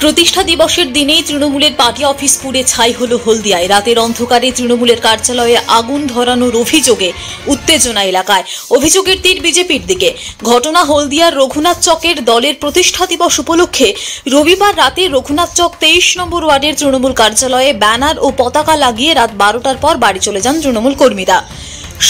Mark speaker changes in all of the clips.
Speaker 1: প্রতিষ্ঠা দিবসের দিনেই তৃণমূলের পার্টি অফিস পুড়ে ছাই হলো হলদিয়ায়। রাতের অন্ধকারে তৃণমূলের কার্যালয়ে আগুন ধরানোর অভিযোগে উত্তেজনা এলাকায়। অভিযোগের তীর বিজেপির দিকে। ঘটনা হলদিয়ার রঘুনাথ চকের দলের প্রতিষ্ঠা দিবস উপলক্ষে রবিবার রাতে রঘুনাথ চক 23 নম্বর ওয়ার্ডের তৃণমূল কার্যালয়ে ব্যানার ও পতাকা লাগিয়ে রাত 12টার পর বাড়ি চলে যান তৃণমূল কর্মীরা।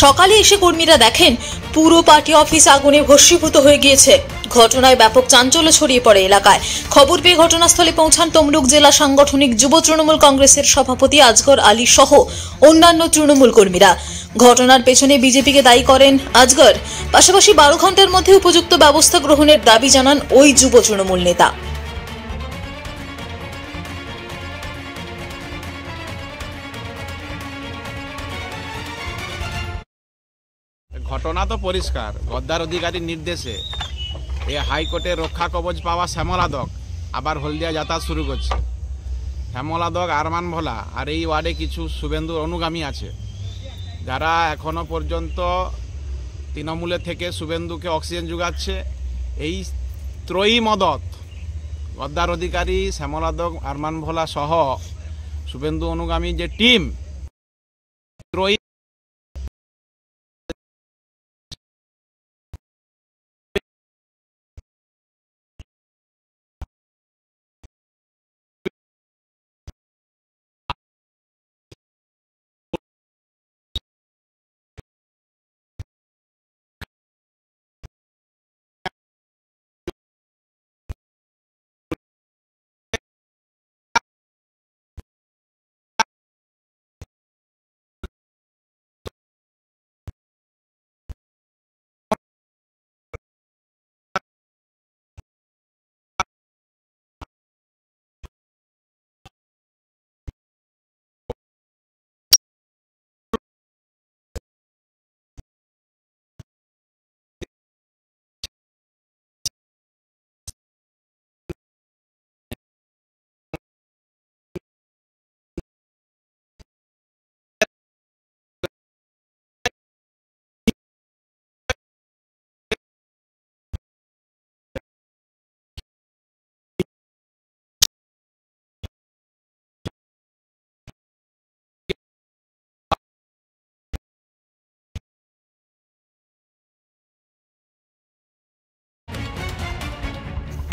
Speaker 1: সকালে এসে কর্মীরা দেখেন পুরো পার্টি অফিস আগুনে ভস্মীভূত হয়ে গিয়েছে। ঘটনায় ব্যাপক চাঞ্চল্য ছড়িয়ে পড়ে এলাকায়। খবর পেয়ে ঘটনাস্থলে পৌঁছান তমলুক জেলা সাংগঠনিক যুব তৃণমূল কংগ্রেসের সভাপতি আজগর আলী সহ অন্যান্য তৃণমূল কর্মীরা। ঘটনার পেছনে বিজেপিকে দায়ী করেন আজগর। পাশাপাশি 12 ঘন্টার মধ্যে উপযুক্ত ব্যবস্থা গ্রহণের দাবি জানান ওই যুব তৃণমূল নেতা।
Speaker 2: ঘটনা তো পরিষ্কার, গদ্দার অধিকারীর নির্দেশে এই হাইকোর্টের রক্ষা কবচ পাওয়া শ্যামলাদক আবার হলদিয়া যাতায়াত শুরু করছে। শ্যামলাদক, আরমান ভোলা আর এই ওয়ার্ডে কিছু শুভেন্দুর অনুগামী আছে, যারা এখনো পর্যন্ত তৃণমূলের থেকে শুভেন্দুকে অক্সিজেন যোগাচ্ছে। এই ত্রয়ী মদত, গদ্দার অধিকারী, শ্যামলাদক, আরমান ভোলা সহ শুভেন্দু অনুগামী যে টিম, ত্রয়ী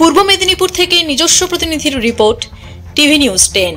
Speaker 1: পূর্ব মেদিনীপুর থেকে নিজস্ব প্রতিনিধির রিপোর্ট, টিভি নিউজ 10।